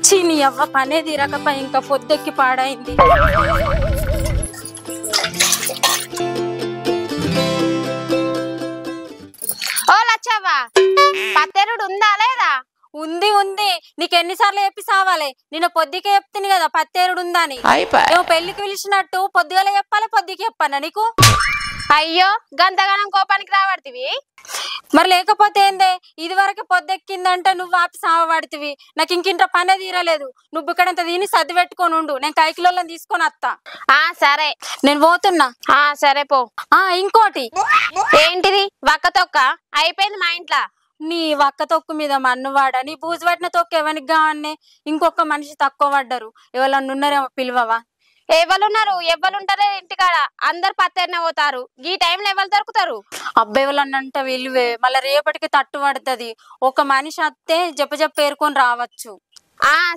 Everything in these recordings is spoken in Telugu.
చీని అవ్వ పనే తీరకపోయి ఇంకా పొద్దెక్కి పాడైంది. ఓ లచ్చవ్వ, పత్తెరుడు ఉందా లేదా? ఉంది ఉంది. నీకు ఎన్నిసార్లు చెప్పి సావాలి? నేను పొద్దుకే చెప్తుంది కదా పత్తేరుడు ఉందని. ఏమో పెళ్లికి పిలిచినట్టు పొద్దుగల చెప్పాలి, పొద్దుకి చెప్పానా నీకు? అయ్యో, గంతగానం కోపానికి రాబడితివి. మరి లేకపోతే ఏందే, ఇది వరకు పొద్దెక్కిందంటే నువ్వు ఆపి సావబడితివి. నాకు ఇంకింత పనే తీరలేదు. నువ్వు ఇక్కడంత దీన్ని సర్ది పెట్టుకొని ఉండు, నేను కైకిలోళ్ళని తీసుకొని వస్తా. సరే, నేను పోతున్నా. సరే పో. ఇంకోటి ఏంటిది? వక్క తొక్క అయిపోయింది మా ఇంట్లో. నీ వక్క తొక్కు మీద మన్నువాడ, నీ బూజు పట్టిన తొక్కు ఎవరికి కావన్నే? ఇంకొక మనిషి తక్కువ పడ్డారు. ఎవరన్నా ఉన్నారేమో పిలువవా? ఎవరున్నారు? ఎవరుంటారే ఇంటికాడ? అందరు పత్తేరిన పోతారు. ఈ టైంలో ఎవరు దొరుకుతారు? అబ్బాయి వాళ్ళన్నంట విలువే, మళ్ళీ రేపటికి తట్టు పడుతుంది. ఒక మనిషి అత్తే చెప్ప పేరుకొని రావచ్చు.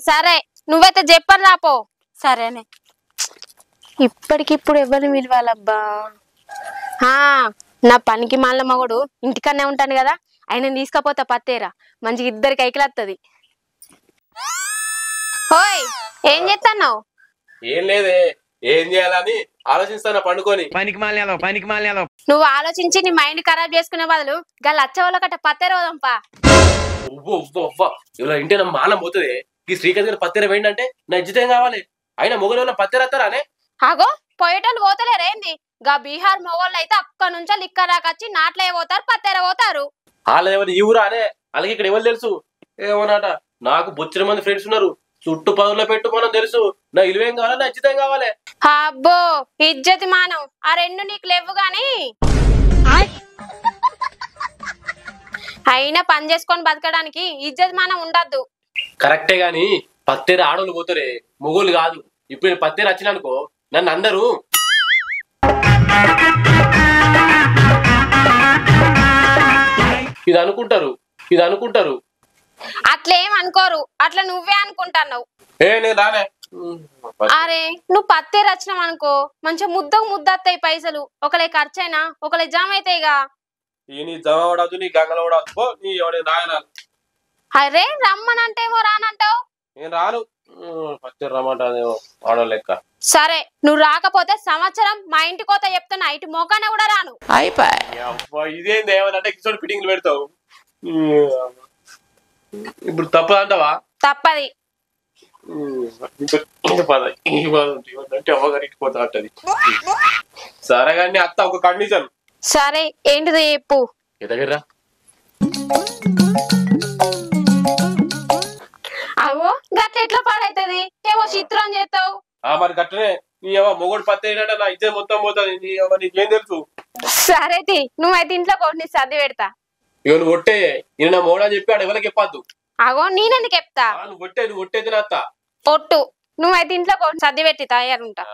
సరే, నువ్వైతే చెప్పని రాపో. సరేనే. ఇప్పటికిప్పుడు ఎవరిని విలువాలబ్బా? నా పనికి మాల మగడు ఇంటికన్నా ఉంటాను కదా, ఆయన తీసుకపోతా పత్తేరా, మంచిగా ఇద్దరికి కైకిలత్తది. ఓయ్, ఏం చేస్తున్నావు? ఏం లేదే, ఏం చేయాలని ఆలోచిస్తానా పండుకొని. నువ్వు ఆలోచించి నీ మైండ్ ఖరాబ్ చేసుకునే బదులు గా లచ్చ వాళ్ళ కట్ట పత్తేర పోదాంపా. ఇలా ఇంటే నా మానం పోతుంది. ఈ శ్రీకాంత్ గారి పత్తెర వేయండి నా ఇజ్జితం కావాలి. అయినా మొగలు పత్తెరస్తారానే? ఆగో, పోయేటోళ్ళు పోతలేరేంది? గా బీహార్ మొగోళ్ళు అయితే అక్కడి నుంచో లిక్కరాకొచ్చి నాట్లే పోతారు, పత్తేర పోతారు. వాళ్ళేమన్నా ఈ ఊరా అనే? అలాగే ఇక్కడ ఎవరు తెలుసు? ఏమోనాట, నాకు బొచ్చిన మంది ఫ్రెండ్స్ ఉన్నారు. చుట్టూ పదుల్లో పెట్టు మనం తెలుసు. నా ఇలువేం కావాలి, నా ఇజ్జితం కావాలి. అబ్బో, ఇజ్జతి మానం ఆ రెండు నీకు లేవు గాని. అయినా పని చేసుకొని బతకడానికి ఇజ్జతి మానం ఉండద్దు. కరెక్టే గాని పత్తేర ఆడోళ్ళు పోతారే, మొగోళ్ళు కాదు. ఇప్పుడు నేను పత్తేర వచ్చినానుకో, నన్ను అందరూ ఇది అనుకుంటారు. అట్లేం అనుకోరు, అట్లా నువ్వే అనుకుంటున్నావు. నేను రానే. అరే, నువ్వు పత్తేరు వచ్చినావు అనుకో, మంచిగా ముద్దస్తాయి పైసలు. ఒకలే ఖర్చైనా ఒకలే జమ అవుతాయిగా. నీ జమ అవడదు, నీ గంగలు అవడదు. నీ నాయన అరే, రమ్మనంటేమో రానంటావు. నేను రాను. పత్తేరు రమ్మంటాదేమో ఆడో లెక్క. సరే, నువ్వు రాకపోతే సంవత్సరం మా ఇంటి కోత చెప్తున్నా, ఇటు మోకానే కూడా రాను. ఇదేంది ఏమనంటే కిషోర్ ఫిట్టింగ్లు పెడతావు. ఇప్పుడు తప్పదు అంటావా? తప్పది. సరే కానీ అత్త ఒక కండిషన్. సరే, ఏంటిదో చెప్పు. దగ్గర అవో, గట్ల ఎట్లా పాడైతుంది? ఏమో చిత్రం చేస్తావు. మరి గట్టనే నీ మొగోడు పత్తి ఏంటంటే నా ఇచ్చే మొత్తం పోతుంది. నీకేం తెలుసు? సరే, నువ్వైతే ఇంట్లో కొన్ని సర్ది పెడతా. ఇక నువ్వు ఒట్టే, నేను నా మోడా చెప్పి ఆడ ఎవరికి చెప్పద్దు. అగో, నేనెందుకు చెప్తా? నువ్వు ఒట్టేది నా అత్త. ఒట్టు, నువ్వైతే ఇంట్లో కొన్ని సర్ది పెట్టి తయారుంటా.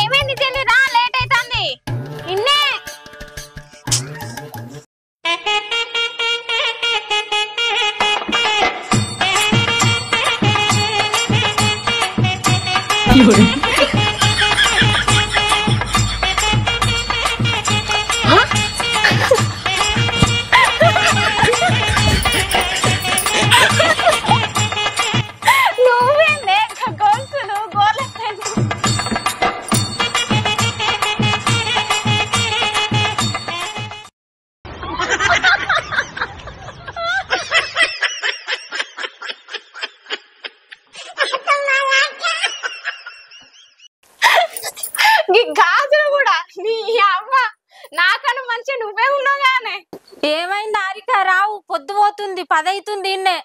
ఏమైంది తెలియదా? లేట్ అవుతుంది. ఇన్నే గాజులు కూడా నీ అమ్మ నాకన్నా మంచి నువ్వే ఉన్నావు గానే. ఏమైంది హారిక? రావు, పొద్దు పోతుంది, 10 అవుతుంది. ఇన్నే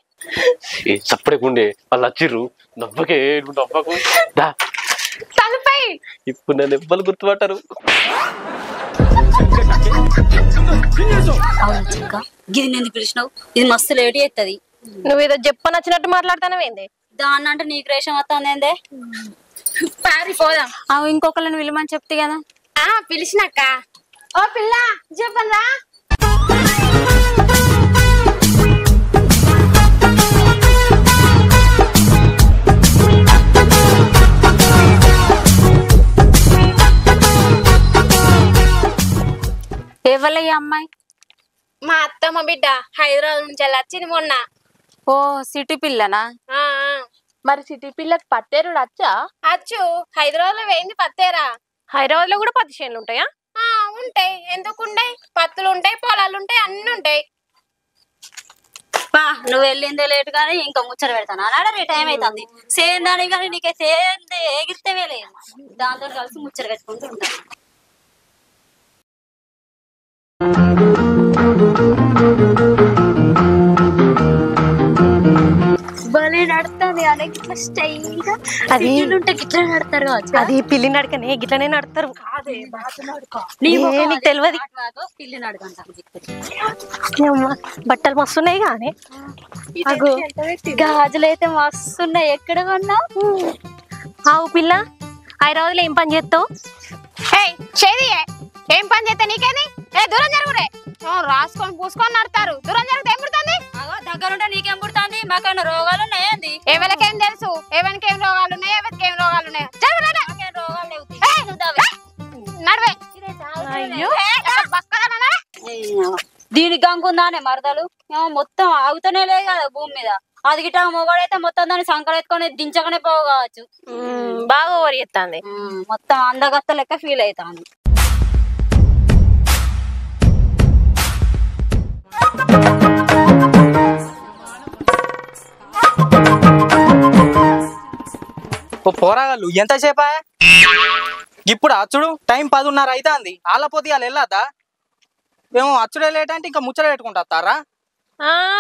చప్పడకుండే వాళ్ళు వచ్చిర్రు. నవ్వకే నవ్వకు తలపై. ఇప్పుడు నన్ను ఎవ్వరు గుర్తుపట్టారు. గిది ఎందుకు పిలిచినావు? ఇది మస్తు లేట్ అవుతుంది. నువ్వు ఏదో చెప్పనచ్చినట్టు మాట్లాడుతానవేంది? దాన్ని అంటే నీకు రేషం వస్తుందేందే? పారిపోదాం. ఇంకొకళ్ళని విలుమని చెప్తే కదా. పిలిచినాక, ఓ పిల్ల చెప్పరా. అమ్మాయి? మా అత్తమ్మ బిడ్డ హైదరాబాద్ నుంచి వచ్చింది మొన్న. ఓ సిటీ పిల్లనా? ఆ, మరి సిటీ పిల్లకి పత్తేరుడు వచ్చా? అచ్చు హైదరాబాద్ లో వేయింది పత్తేరా. హైదరాబాద్ లో కూడా పత్తి చేనులు ఉంటాయా? ఉంటాయి, ఎందుకు ఉంటాయి? పత్తులు ఉంటాయి, పొలాలు ఉంటాయి, అన్ని ఉంటాయి. నువ్వు వెళ్ళిందే లేట్ గానీ ఇంకా ముచ్చట పెడతాను అన్నాడు. టైం అవుతుంది సేందాని కానీ నీకే సేంది ఎగిరితేవే లేదు, దాంతో కలిసి ముచ్చట పెట్టుకుంటూ ఉంటాను. భలే నడుతుంది అలా గిట్లా స్టైల్ గా. అది ఉంటే గిట్లా నడతారు కావచ్చు. అది పిల్లి నడకనే గిట్లనే నడతారు. నీకు తెలియదు. పిల్లి నడకంటారు. బట్టలు మస్తున్నాయి కానీ గాజులు అయితే మస్తున్నాయి. ఎక్కడ కొన్నావు? ఆవు పిల్ల, హైదరాబాద్ ఏం పని చేస్తావు? ఏం పని చేస్తే నీకేది? దూరం జరుగురే. రాసుకొని పూసుకొని నడతారు. దూరం జరిగితే ఏం పుడుతుంది? దగ్గరుంటే నీకేం పుడుతుంది? మాకైనా రోగాలు ఉన్నాయండి. ఎవరికేం తెలుసు? ఎవరికి ఏం రోగాలు ఉన్నాయి, ఎవరికి ఏం రోగాలు ఉన్నాయి? రోగాలు లేవు. నడవే. దీనికి గంగుందానే మరదలు మొత్తం ఆగుతూనే లేదు కదా భూమి మీద. అది గిట్ట మొగడైతే మొత్తం దాన్ని సంకలెత్తుకొని దించకనే పోవచ్చు. బాగా ఓవర్ చేస్తుంది. మొత్తం అందగత్త లెక్క ఫీల్ అవుతాను. పోరాగాళ్ళు ఎంతసేపా? ఇప్పుడు అచ్చుడు టైం 10:30 అవుతుంది. ఆలపోతే వాళ్ళు వెళ్ళద్దా? ఏమో అచ్చుడే లేట్ అంటే ఇంకా ముచ్చట పెట్టుకుంటారా?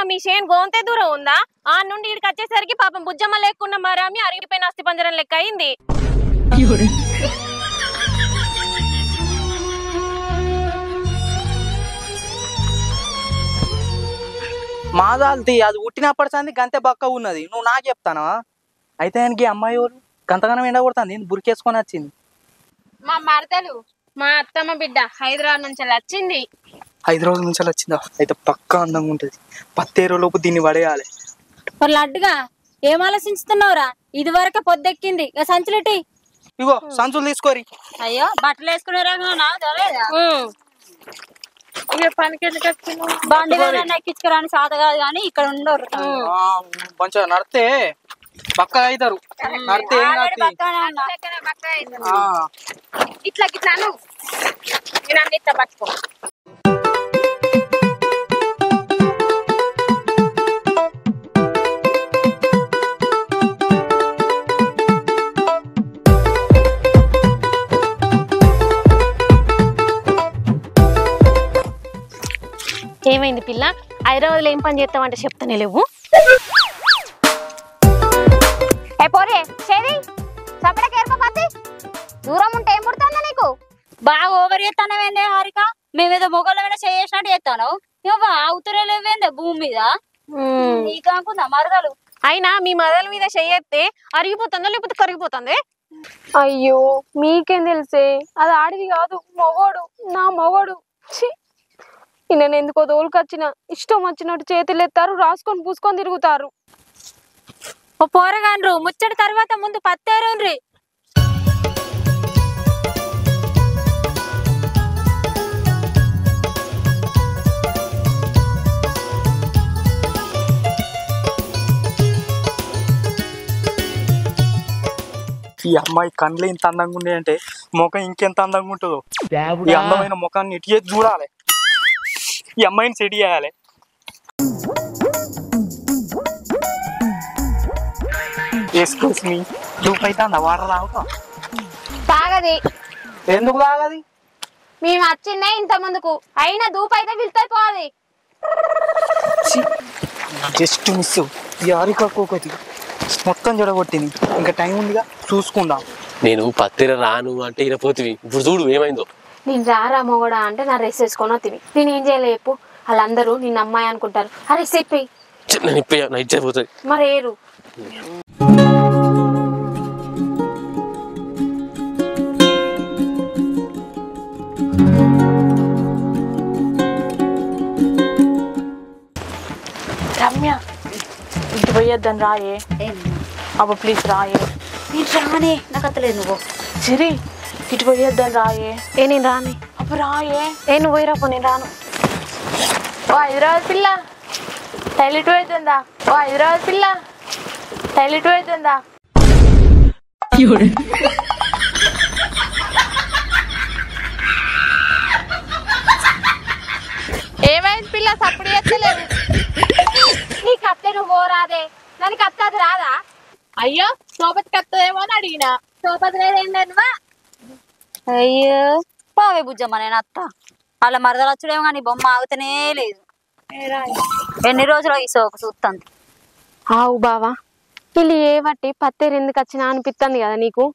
మీ చేను గోంతే దూరం ఉందా? ఆ నుండి ఇక్కడికి వచ్చేసరికి పాపం బుజ్జమ్మ లేకుండా మరామి అరిగిపోయిన అస్థి పంజరం లెక్క అయింది. మాదాల్తి అది ఉట్టినప్పటి సంది గంతే బక్క ఉన్నది. నువ్వు నాకు చెప్తానా? అయితే ఆయనకి అమ్మాయి ఎవరు గంతగానం ఎండ కొడుతుంది, బురికేసుకొని వచ్చింది. మా మరదలు, మా అత్తమ్మ బిడ్డ హైదరాబాద్ నుంచి వచ్చింది. హైదరాబాద్ నుంచి వచ్చిందా? అయితే పక్కా అందంగా ఉంటది. 10 లోపు దీన్ని పడేయాలి. లడ్డుగా ఏం ఆలోచించుతున్నావురా? ఇది వరకే పొద్దెక్కింది. ఇక సంచులెట్టి ఇగో సంచులు తీసుకోరి. అయ్యో బట్టలు వేసుకునే రంగు నాకు తెలియదా? పనికి ఎందుకు వచ్చింది? బండి ఎక్కించుకురాని సాత కాదు కానీ ఇక్కడ ఉండరు. కొంచెం నడితే పక్కగా అవుతారు. నడితే ఏం కాదు. ఇట్లా గిట్లా నేను అన్ని ఇట్లా పట్టుకో. ఏమైంది పిల్ల? హైదరాబాద్ లో ఏం పని చేస్తామంటే చెప్తానే లేవు. పోరే చేది సపడకి ఏర్పతి దూరం ఉంటే ఏం పుడుతుందా నీకు? బాగా ఓవర్ చేస్తానవేందే హారిక? మేమేదో మొగోళ్ళ మీద చేసినట్టు చేస్తాను. అవుతురే లేవేందే భూమి మీద? నీకు అనుకుందా మరదలు? అయినా మీ మదల మీద చెయ్యెత్తే అరిగిపోతుందా లేకపోతే కరిగిపోతుంది? అయ్యో మీకేం తెలిసే? అది ఆడిది కాదు, మొగోడు. నా మొగోడు. నేను ఎందుకో దోలుకొచ్చిన ఇష్టం వచ్చినట్టు చేతులు ఎత్తారు, రాసుకొని పూసుకొని తిరుగుతారు. ఓ పోరగాన్రు ముచ్చటి తర్వాత ముందు పత్తేరుండ్రి. ఈ అమ్మాయి కళ్ళు ఇంత అందంగా ఉండే అంటే ముఖం ఇంకెంత అందంగా ఉంటుందో. ఈ అందమైన ముఖాన్ని ఇటు చేసి చూడాలి. ఈ అమ్మాయిని సెట్ చేయాలి. ఎక్స్క్యూజ్ మీ, లూప్ అయితే వాటర్ తాగుతా? తాగది. ఎందుకు తాగది? మేము వచ్చిందే ఇంత ముందుకు, అయినా దూపు అయితే పిలుతాయిపోవాలి. Just miss. ఈ ఆరికొకటి మొత్తం జడగొట్టింది. ఇంకా టైం ఉందిగా, చూసుకుందాం. నేను పత్తిర రాను అంటే ఇరపోతివి. ఇప్పుడు చూడు ఏమైందో. నేను రారా మొగడా అంటే నా డ్రెస్ వేసుకొని వస్తుంది. నేను ఏం చేయలే చెప్పు? వాళ్ళందరూ నిన్న అమ్మాయి అనుకుంటారు. అరే చెప్పి నేను ఇప్పయ్యా నా ఇచ్చేపోతుంది. మరి ఏరు రమ్య ఇటు పోయేద్దాను రాయే. అబ్బా ప్లీజ్ రాయే. నేను రానే, నాకు అత్తలేదు. నువ్వు సిరి ఇటు పోయేద్దాను రాయే. నేను రాని. రేపు రాయే నువ్వు పోయిరా పో నేను రాను. ఓ హైదరాబాద్ పిల్ల టైలెట్ అవుతుందా? ఓ హైదరాబాద్ పిల్ల టైలెట్ అవుతుందా? ఏమైంది పిల్ల సప్పుడు చేస్తలేదు? నీకు అత్తే నువ్వు పోరాదే, దానికి అత్త అది రాదా? అయ్యో సోపతికి వస్తుందేమో అని అడిగినా. సోపతి లేదేం లేదువా? అయ్యో పోవే బుజ్జమ్మ, నేను అత్త. వాళ్ళ మరదలు వచ్చుడేమో కానీ బొమ్మ ఆగుతూనే లేదు. ఎన్ని రోజులు ఈ సోకు చూస్తాను. ఆవు బావా, వీళ్ళు ఏ బట్టి పత్తేరు ఎందుకు వచ్చినా అనిపిస్తుంది కదా నీకు?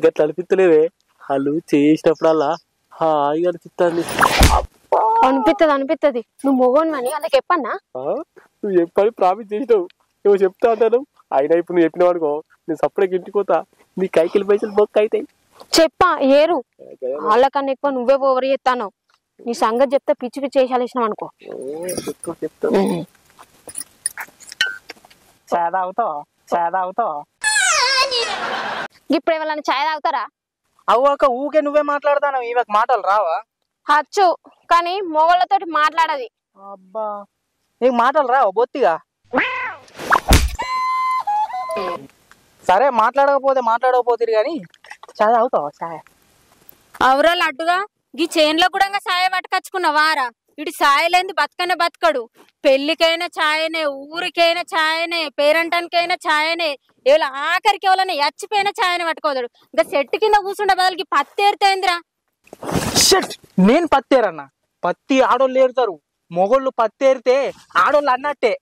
గట్లా అనిపిస్తలేదే, వాళ్ళు చేసినప్పుడల్లా హాయిగా అనిపిస్తుంది. అనిపిస్తుంది. నువ్వు మొగోని అని వాళ్ళకి చెప్పన్నా? నువ్వు చెప్పని ప్రామిస్ చేసినావు, నువ్వు చెప్తా అంటాను. అయినా ఇప్పుడు నువ్వు చెప్పినావు అనుకో, నేను సపరేట్గా ఇంటికి పోతా, నీ కైకిలి పైసలు బొక్క అవుతాయి. చెప్పా ఏరు, వాళ్ళకన్నా ఎక్కువ నువ్వే ఓవర్ చేస్తాను. నీ సంగతి చెప్తే పిచ్చి పిచ్చి వేసాలేసినావు అనుకో. ఇప్పుడు ఎవరైనా ఛాయ్ తాగుతారా? అవ్వక ఊకే నువ్వే మాట్లాడతాను, ఇవకి మాటలు రావా? హచ్చు, కానీ మొగోళ్ళతోటి మాట్లాడది. అబ్బా, నీకు మాటలు రావా బొత్తిగా? సరే మాట్లాడకపోతే కానీ చాయ్ తాగుతావా? చాయ్ అవురా లడ్డుగా, గీ చేన్లో కూడా సాయ పట్టుకొచ్చుకున్నావారా? ఇటు సాయలేంది బతకనే బతకడు. పెళ్లికైనా ఛాయనే, ఊరికైనా ఛాయనే, పేరంటానికైనా ఛాయనే, ఎవరు ఆఖరికి ఎవరైనా చచ్చిపోయినా ఛాయనే పట్టుకోదాడు. ఇంకా చెట్టు కింద కూర్చుండే బదులకి పత్తి ఏరుతేందిరా? నేను పత్తి ఏరన్నా? పత్తి ఆడోళ్ళు ఏరుతారు, మొగోళ్ళు పత్తి ఏరితే ఆడోళ్ళు అన్నట్టే.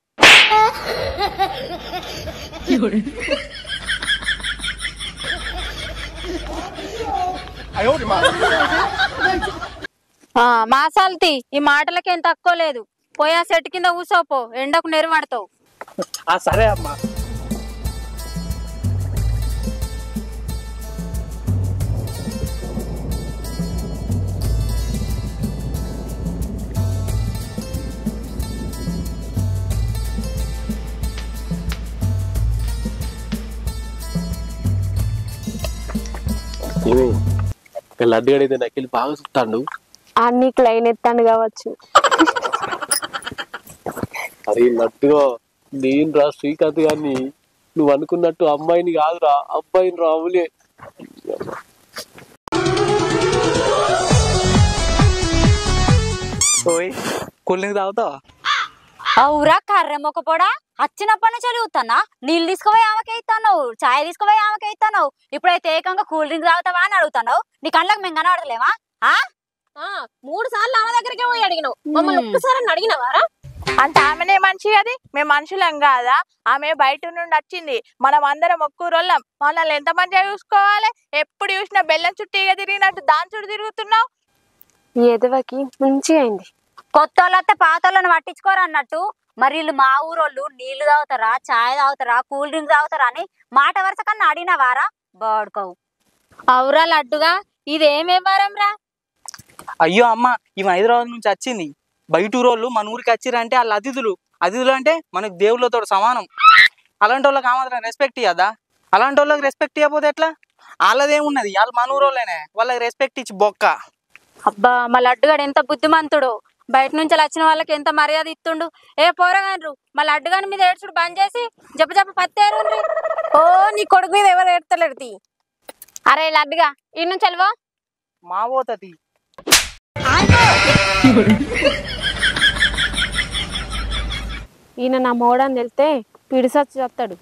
మాసాల్తి ఈ మాటలకేం తక్కువ లేదు. పోయా చెట్టు కింద కూసోపో, ఎండకు నెరవడతావు. సరే అమ్మా. లడ్డుగడైతే నాకెళ్ళి బాగా చూస్తాడు. నీకు లైన్ ఎత్తాను కావచ్చు. అరే లడ్డుగా, నేను రా శ్రీకాంత్ గారిని, నువ్వు అనుకున్నట్టు అమ్మాయిని కాదురా, అబ్బాయిని రా. అవులే కూల్ డ్రింక్ తాగుతావా? అవురా కర్రె మొక్కపోడా, వచ్చినప్పటి నుంచి చదువుతానా? నీళ్ళు తీసుకుపోయి ఆమెకే ఇస్తాను, చాయ్ తీసుకుపోయి ఆమెకే ఇస్తాను. ఇప్పుడైతే ఏకంగా కూల్ డ్రింక్ తాగుతావా అని అడుగుతాను. నీ కళ్ళకి మేము కనబడలేమా? 3 సార్లు ఆమె దగ్గరికే పోయి అడిగినావు, మమ్మల్ని ఒక్కసారి అడిగినవారా? అంటే ఆమెనే మనిషి అది, మేము మనుషులం కాదా? ఆమె బయట నుండి వచ్చింది, మనం అందరం ఒక్కూరోళ్ళం. మనల్ని ఎంత మంచిగా చూసుకోవాలి? ఎప్పుడు చూసినా బెల్లం చుట్టూ తిరిగినట్టు దాని చుట్టూ తిరుగుతున్నావు. ఎదవకి మంచిగా అయింది. కొత్త వాళ్ళైతే పాత వాళ్ళని పట్టించుకోరు అన్నట్టు. మరి వీళ్ళు మా ఊరోళ్ళు నీళ్లు తాగుతారా, చాయ్ తాగుతారా, కూల్ డ్రింక్ తాగుతారా అని మాట వరుస కన్నా అడిగినవారా? బాడుకోవు. అవురా లడ్డుగా, ఇదేమేం వారం రా? అయ్యో అమ్మ, ఈమె హైదరాబాద్ నుంచి వచ్చింది. బయట ఊరోళ్ళు మన ఊరికి వచ్చిరంటే వాళ్ళ అతిథులు అంటే మనకు దేవుళ్ళతో సమానం. అలాంటి వాళ్ళకి మాత్రం రెస్పెక్ట్ ఇవ్వదా? అలాంటి వాళ్ళకి రెస్పెక్ట్ ఇవ్వకపోతే ఎట్లా? వాళ్ళదేమున్నది, వాళ్ళు మన ఊరోళ్ళనే, వాళ్ళకి రెస్పెక్ట్ ఇచ్చి బొక్క. అబ్బా, మా లడ్డుగాడు ఎంత బుద్ధిమంతుడు. బయట నుంచి వచ్చిన వాళ్ళకి ఎంత మర్యాద ఇస్తుండు. ఏ పోరగాన్రు, మా లడ్డుగాని మీద ఏడ్చుడు బంద్ చేసి జప్ప పత్తేరు. ఓ నీ కొడుకు మీద ఎవరు ఏడతలేడు. అరే లడ్డుగా, ఈ నుంచి వెళ్ళవో. మా పోతది. ఈయన నా మోడని వెళ్తే పిడిసొచ్చి చెప్తాడు.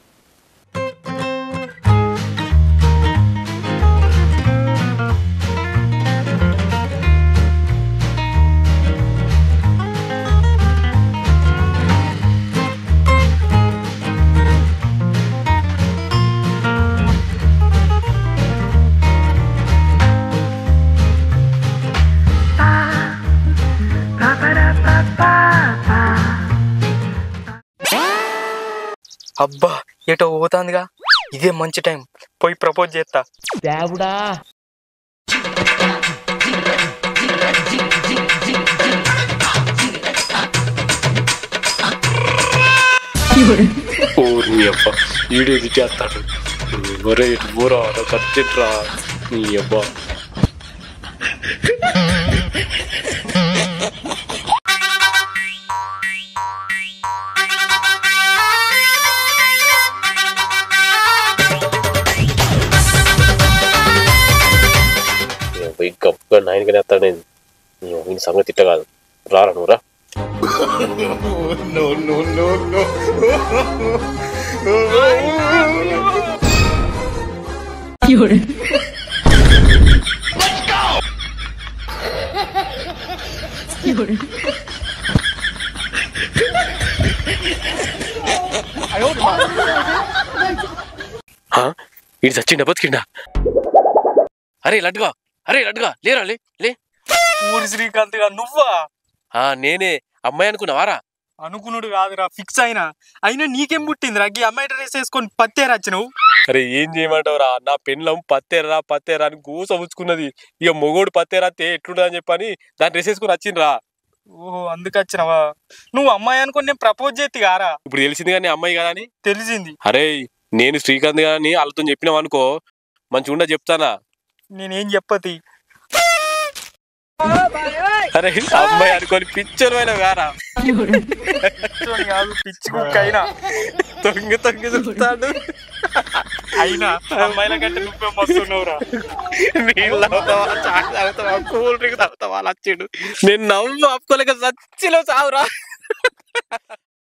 అబ్బా, ఏటో పోతాందిగా, ఇదే మంచి టైం, పోయి ప్రపోజ్ చేస్తా. దేవుడా, ఈడేది చేస్తాడు. ఒరే ఇటు పోరా, ఖర్చుట్రా నీ అబ్బా. నాయనకనే వస్తాడేది వీని సంగతి తిట్ట కాదు రారా నువ్వు రా ఇది చచ్చిండా బతికిండా అరే లడ్డుగా లేరా లే ఊరి శ్రీకాంత్ గా నువ్వా? నేనే అమ్మాయి అనుకున్నావారా? అనుకున్నాడు కాదురా, ఫిక్స్ అయినా నీకేం పుట్టింది రా? అమ్మాయి డ్రెస్ వేసుకొని పత్తేరచ్చు నువ్వు. అరే ఏం చేయమంటావురా, నా పెళ్ళం పత్తేరా అని గూస ఉంచుకున్నది. ఇక మొగోడు పత్తేరా ఎట్లుండదని చెప్పని దాన్ని డ్రెస్ వేసుకుని వచ్చిండ్రా. ఓహో అందుకు వచ్చినావా? నువ్వు అమ్మాయి అనుకుని నేను ప్రపోజ్ చేతి కారా? ఇప్పుడు తెలిసింది కానీ అమ్మాయి కదా అని. తెలిసింది. అరే నేను శ్రీకాంత్ గాని వాళ్ళతో చెప్పినావు అనుకో మంచిగా చెప్తానా. నేనేం చెప్పతి. అరే అమ్మాయి అనుకోని పిచ్చర్ అయినా కారా? కాదు పిచ్చి కుక్క అయినా తొంగి చూస్తాడు. అయినా అమ్మాయిల కంటే నువ్వే మస్తున్నావురా. నీళ్ళు తాగుతావా, చాయ్ తాగుతావా, కూల్ డ్రింక్ తాగుతావా? అలా వచ్చాడు. నేను నవ్వు ఆపుకోలేక సచ్చిలో చావురా.